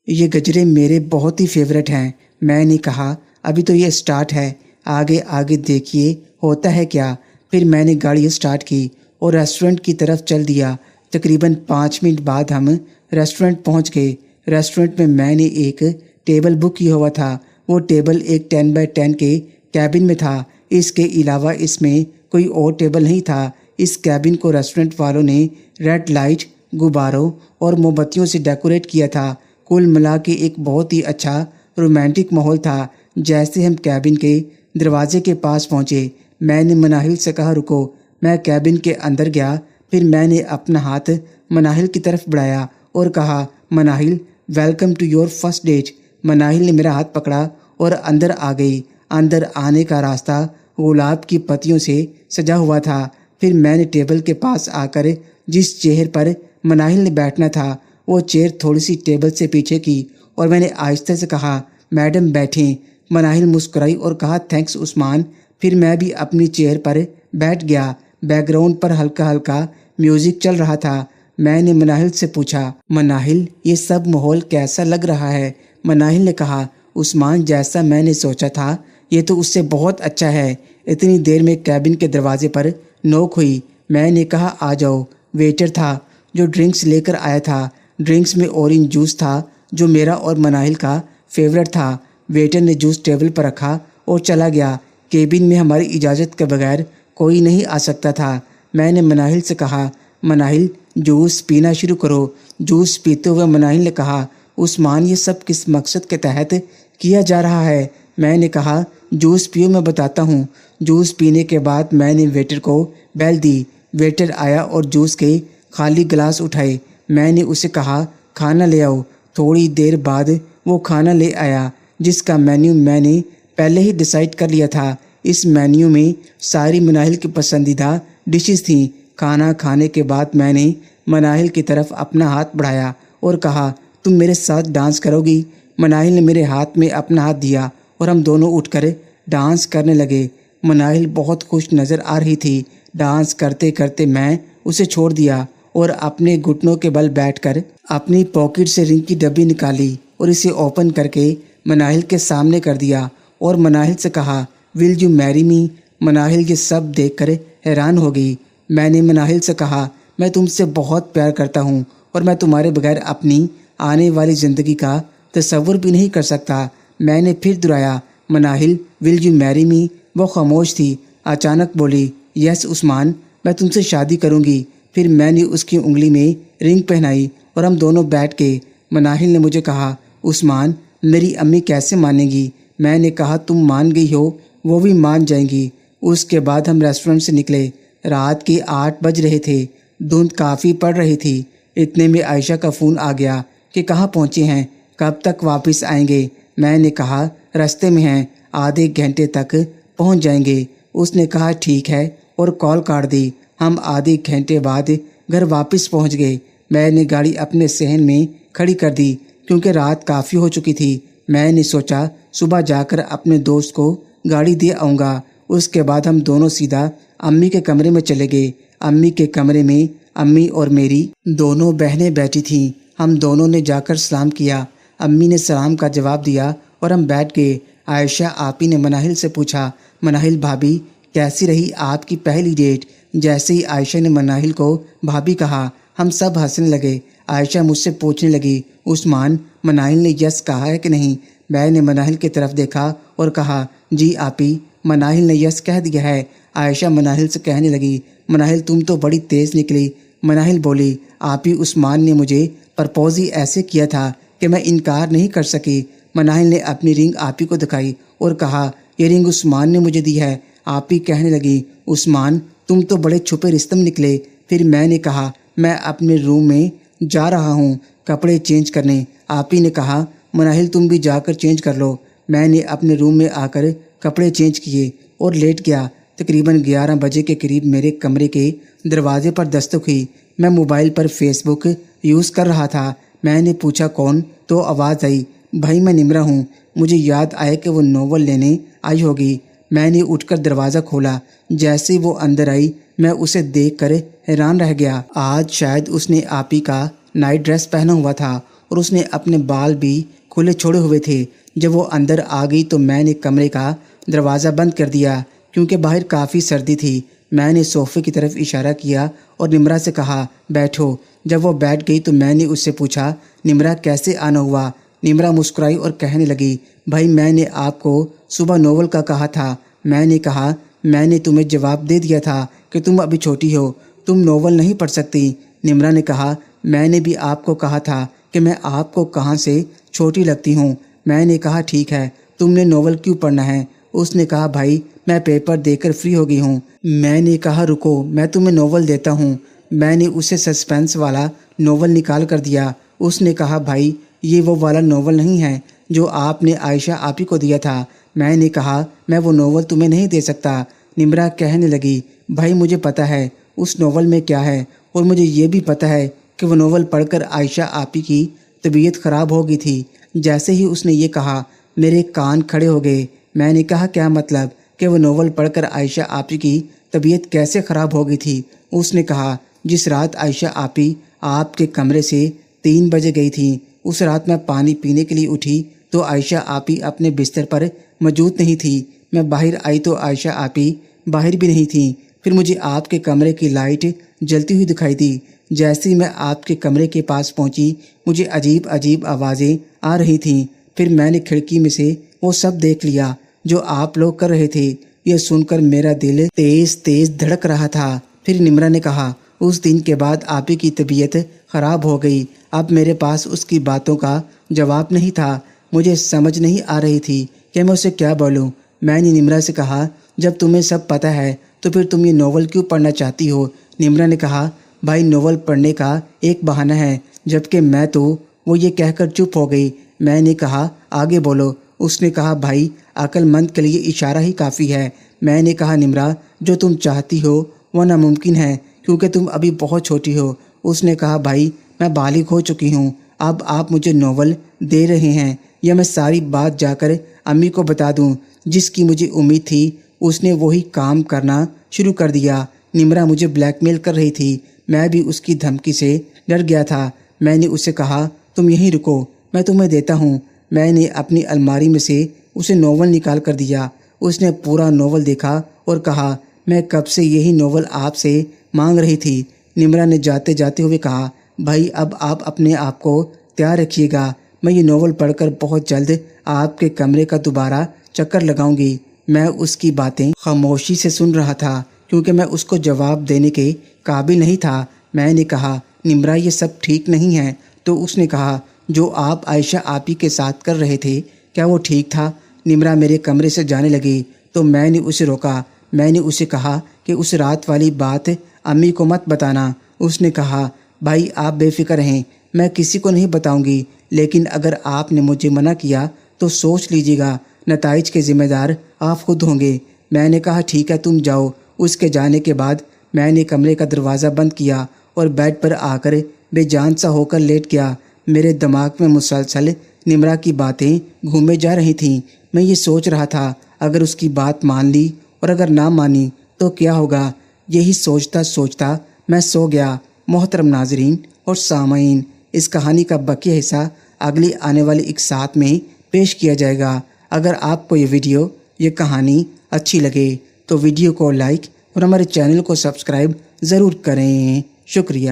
یہ گجرے میرے بہت ہی فیورٹ ہیں۔ میں نے کہا ابھی تو یہ سٹارٹ ہے، آگے آگے دیکھیے ہوتا ہے کیا۔ پھر میں نے گاڑی سٹارٹ کی اور ریسٹورنٹ کی طرف چل دیا۔ تقریباً 5 منٹ بعد ہم ریسٹورنٹ پہنچ گئے۔ ریسٹورنٹ میں نے ایک ٹیبل بک کیا ہوا تھا۔ وہ ٹیبل ایک 10x10 کے کیبن میں تھا۔ اس کے علاوہ اس میں کوئی اور ٹیبل نہیں تھا۔ اس کیبن کو ریسٹورنٹ والوں نے ریڈ لائٹ، غباروں اور موم بتیوں سے ڈیکوریٹ کیا تھا۔ کل ملا کے ایک بہت ہی اچھا رومانٹک ماحول تھا۔ جیسے ہم کیبن کے دروازے کے پاس پہنچے، میں نے مناہل سے کہا رکو۔ میں کیبن کے اندر گیا، پھر میں نے اپنا ہاتھ مناہل کی طرف بڑھایا اور کہا Manahil welcome to your first date. Manahil نے میرا ہاتھ پکڑا اور اندر آ گئی۔ اندر آنے کا راستہ گلاب کی پتیوں سے سجا ہوا تھا۔ پھر میں نے ٹیبل کے پاس آ کر جس چیئر پر مناہل نے بیٹھنا تھا وہ چیئر تھوڑی سی ٹیبل سے پیچھے کی اور میں نے آہستہ سے کہا میڈم بیٹھیں۔ مناہل مسکرائی اور کہا تھینکس عثمان۔ پھر میں بھی اپنی چیئر پر بیٹھ گیا۔ بیک گراؤنڈ پر ہلکا ہلکا میوزک چل رہا تھا۔ میں نے مناہل سے پوچھا مناہل یہ سب ماحول کیسا لگ رہا ہے؟ مناہل نے کہا عثمان جیسا میں نے سوچا تھا یہ تو اس سے بہت اچھا ہے۔ اتنی دیر میں کیبن کے دروازے پر نوک ہوئی۔ میں نے کہا آ جاؤ۔ ویٹر تھا جو ڈرنکس لے کر آیا تھا۔ ڈرنکس میں اورنج جوس تھا جو میرا اور مناہل کا فیورٹ تھا۔ ویٹر نے جوس ٹیبل پر رکھا اور چلا گیا۔ کیبن میں ہماری اجازت کے بغیر کوئی نہیں آ سکتا تھا۔ میں نے مناہل سے کہا مناہل جوس پینا شروع کرو۔ جوس پیتے ہوئے مناہل نے کہا عثمان یہ سب کس مقصد کے تحت کیا جا رہا ہے؟ میں نے کہا جوس پیو میں بتاتا ہوں۔ جوس پینے کے بعد میں نے ویٹر کو بیل دی۔ ویٹر آیا اور جوس کے خالی گلاس اٹھائے۔ میں نے اسے کہا کھانا لے آؤ۔ تھوڑی دیر بعد وہ کھانا لے آیا جس کا مینیو میں نے پہلے ہی ڈیسائیڈ کر لیا تھا۔ اس مینیو میں ساری مناہل کی پسندیدہ ڈشز تھیں۔ کھانا کھانے کے بعد میں نے مناہل کی طرف اپنا ہاتھ بڑھایا اور کہا تم میرے ساتھ ڈانس کرو گی؟ مناہل نے میرے ہاتھ میں اپنا ہاتھ دیا اور ہم دونوں اٹھ کر ڈانس کرنے لگے۔ مناہل بہت خوش نظر آ رہی تھی۔ ڈانس کرتے کرتے میں اسے چھوڑ دیا اور اپنے گھٹنوں کے بل بیٹھ کر اپنی پاکٹ سے رنگ کی ڈبی نکالی اور اسے اوپن کر کے مناہل کے سامنے کر دیا اور مناہل سے کہا ول یو میری می؟ مناہل یہ سب دیکھ کر حیران ہو گئی۔ میں نے مناہل سے کہا میں تم سے بہت پیار کرتا ہوں اور میں تمہارے بغیر اپنی آنے والی زندگی کا تصور بھی نہیں کر سکتا۔ میں نے پھر دہرایا مناہل ول یو میری می؟ وہ خاموش تھی۔ اچانک بولی یس عثمان میں تم سے شادی کروں گی۔ پھر میں نے اس کی انگلی میں رنگ پہنائی اور ہم دونوں بیٹھ گئے۔ مناہل نے مجھے کہا عثمان میری امی کیسے مانیں گی؟ میں نے کہا تم مان گئی ہو وہ بھی مان جائیں گی۔ اس کے بعد ہم ریسٹورنٹ سے نکلے۔ رات کے 8 بج رہے تھے۔ دھند کافی پڑ رہی تھی۔ اتنے میں عائشہ کا فون آ گیا کہ کہاں پہنچے ہیں، کب تک واپس آئیں گے؟ میں نے کہا راستے میں ہیں، آدھے گھنٹے تک پہنچ جائیں گے۔ اس نے کہا ٹھیک ہے اور کال کاٹ دی۔ ہم آدھے گھنٹے بعد گھر واپس پہنچ گئے۔ میں نے گاڑی اپنے صحن میں کھڑی کر دی کیونکہ رات کافی ہو چکی تھی۔ میں نے سوچا صبح جا کر اپنے دوست کو گاڑی دے آؤں گا۔ اس کے بعد ہم دونوں سیدھا امی کے کمرے میں چلے گئے۔ امی کے کمرے میں امی اور میری دونوں بہنیں بیٹھی تھیں۔ ہم دونوں نے جا کر سلام کیا۔ امی نے سلام کا جواب دیا اور ہم بیٹھ گئے۔ عائشہ آپی نے مناہل سے پوچھا مناہل بھابھی کیسی رہی آپ کی پہلی ڈیٹ؟ جیسے ہی عائشہ نے مناہل کو بھابھی کہا ہم سب ہنسنے لگے۔ عائشہ مجھ سے پوچھنے لگی عثمان مناہل نے یس کہا ہے کہ نہیں؟ میں نے مناہل کی طرف دیکھا اور کہا جی آپی مناہل نے یس کہہ دیا ہے۔ عائشہ مناہل سے کہنے لگی مناہل تم تو بڑی تیز نکلی۔ مناہل بولی آپی عثمان نے مجھے پرپوز ہی ایسے کیا تھا کہ میں انکار نہیں کر سکی۔ مناہل نے اپنی رنگ آپی کو دکھائی اور کہا یہ رنگ عثمان نے مجھے دی ہے۔ آپی کہنے لگی عثمان تم تو بڑے چھپے رستم نکلے۔ پھر میں نے کہا میں اپنے روم میں جا رہا ہوں کپڑے چینج کرنے۔ آپی نے کہا مناہل تم بھی جا کر چینج کر لو۔ میں نے اپنے روم میں آ کر کپڑے چینج کیے اور لیٹ گیا۔ تقریباً 11 بجے کے قریب میرے کمرے کے دروازے پر دستک ہوئی۔ میں موبائل پر فیس بک یوز کر رہا تھا۔ میں نے پوچھا کون؟ تو آواز آئی بھائی میں نمرہ ہوں۔ مجھے یاد آیا کہ وہ ناول لینے آئی ہوگی۔ میں نے اٹھ کر دروازہ کھولا۔ جیسے ہی وہ اندر آئی میں اسے دیکھ کر حیران رہ گیا۔ آج شاید اس نے آپی کا نائٹ ڈریس پہنا ہوا تھا اور اس نے اپنے بال بھی کھلے چھوڑے ہوئے تھے۔ جب وہ اندر آ گئی تو میں نے کمرے کا دروازہ بند کر دیا کیونکہ باہر کافی سردی تھی۔ میں نے صوفے کی طرف اشارہ کیا اور نمرا سے کہا بیٹھو۔ جب وہ بیٹھ گئی تو میں نے اس سے پوچھا نمرا کیسے آنا ہوا؟ نمرا مسکرائی اور کہنے لگی بھائی میں نے آپ کو صبح ناول کا کہا تھا۔ میں نے کہا میں نے تمہیں جواب دے دیا تھا کہ تم ابھی چھوٹی ہو، تم ناول نہیں پڑھ سکتی۔ نمرا نے کہا میں نے بھی آپ کو کہا تھا کہ میں آپ کو کہاں سے چھوٹی لگتی ہوں۔ میں نے کہا ٹھیک ہے، تم نے ناول کیوں پڑھنا ہے؟ اس نے کہا بھائی میں پیپر دے کر فری ہو گئی ہوں۔ میں نے کہا رکو میں تمہیں ناول دیتا ہوں۔ میں نے اسے سسپینس والا ناول نکال کر دیا۔ اس نے کہا بھائی یہ وہ والا ناول نہیں ہے جو آپ نے عائشہ آپی کو دیا تھا۔ میں نے کہا میں وہ ناول تمہیں نہیں دے سکتا۔ نمرا کہنے لگی بھائی مجھے پتہ ہے اس ناول میں کیا ہے، اور مجھے یہ بھی پتہ ہے کہ وہ ناول پڑھ کر عائشہ آپی کی طبیعت خراب ہو گئی تھی۔ جیسے ہی اس نے یہ کہا میرے کان کھڑے ہو گئے۔ میں نے کہا کیا مطلب کہ وہ ناول پڑھ کر عائشہ آپی کی طبیعت کیسے خراب ہو گئی تھی؟ اس نے کہا جس رات عائشہ آپی آپ کے کمرے سے 3 بجے گئی تھی، اس رات میں پانی پینے کے لیے اٹھی تو عائشہ آپی اپنے بستر پر موجود نہیں تھی۔ میں باہر آئی تو عائشہ آپی باہر بھی نہیں تھیں۔ پھر مجھے آپ کے کمرے کی لائٹ جلتی ہوئی دکھائی دی۔ جیسے ہی میں آپ کے کمرے کے پاس پہنچی مجھے عجیب عجیب آوازیں آ رہی تھیں۔ پھر میں نے کھڑکی میں سے وہ سب دیکھ لیا جو آپ لوگ کر رہے تھے۔ یہ سن کر میرا دل تیز تیز دھڑک رہا تھا۔ پھر نمرا نے کہا اس دن کے بعد آپی کی طبیعت خراب ہو گئی۔ اب میرے پاس اس کی باتوں کا جواب نہیں تھا۔ مجھے سمجھ نہیں آ رہی تھی کہ میں اسے کیا بولوں۔ میں نے نمرا سے کہا جب تمہیں سب پتہ ہے تو پھر تم یہ ناول کیوں پڑھنا چاہتی ہو؟ نمرا نے کہا بھائی ناول پڑھنے کا ایک بہانہ ہے، جبکہ میں تو وہ یہ کہہ کر چپ ہو گئی۔ میں نے کہا آگے بولو۔ اس نے کہا بھائی عقل مند کے لیے اشارہ ہی کافی ہے۔ میں نے کہا نمرا جو تم چاہتی ہو وہ ناممکن ہے کیونکہ تم ابھی بہت چھوٹی ہو۔ اس نے کہا بھائی میں بالغ ہو چکی ہوں، اب آپ مجھے ناول دے رہے ہیں یا میں ساری بات جا کر امی کو بتا دوں؟ جس کی مجھے امید تھی اس نے وہی کام کرنا شروع کر دیا۔ نمرا مجھے بلیک میل کر رہی تھی۔ میں بھی اس کی دھمکی سے ڈر گیا تھا۔ میں نے اسے کہا تم یہیں رکو میں تمہیں دیتا ہوں۔ میں نے اپنی الماری میں سے اسے ناول نکال کر دیا۔ اس نے پورا ناول دیکھا اور کہا میں کب سے یہی ناول آپ سے مانگ رہی تھی۔ نمرا نے جاتے جاتے ہوئے کہا بھائی اب آپ اپنے آپ کو تیار رکھیے گا، میں یہ ناول پڑھ کر بہت جلد آپ کے کمرے کا دوبارہ چکر لگاؤں گی۔ میں اس کی باتیں خاموشی سے سن رہا تھا کیونکہ میں اس کو جواب دینے کے قابل نہیں تھا۔ میں نے کہا نمرا یہ سب ٹھیک نہیں ہے۔ تو اس نے کہا جو آپ عائشہ آپی کے ساتھ کر رہے تھے کیا وہ ٹھیک تھا؟ نمرا میرے کمرے سے جانے لگی تو میں نے اسے روکا۔ میں نے اسے کہا کہ اس رات والی بات امی کو مت بتانا۔ اس نے کہا بھائی آپ بے فکر ہیں، میں کسی کو نہیں بتاؤں گی، لیکن اگر آپ نے مجھے منع کیا تو سوچ لیجیے گا نتائج کے ذمہ دار آپ خود ہوں گے۔ میں نے کہا ٹھیک ہے تم جاؤ۔ اس کے جانے کے بعد میں نے کمرے کا دروازہ بند کیا اور بیڈ پر آ کر بے جان سا ہو کر لیٹ گیا۔ میرے دماغ میں مسلسل نمرا کی باتیں گھومے جا رہی تھیں۔ میں یہ سوچ رہا تھا اگر اس کی بات مان لی اور اگر نہ مانی تو کیا ہوگا؟ یہی سوچتا سوچتا میں سو گیا۔ محترم ناظرین اور سامعین، اس کہانی کا بقیہ حصہ اگلی آنے والی ایک ساتھ میں پیش کیا جائے گا۔ اگر آپ کو یہ ویڈیو یہ کہانی اچھی لگے تو ویڈیو کو لائک اور ہمارے چینل کو سبسکرائب ضرور کریں۔ شکریہ۔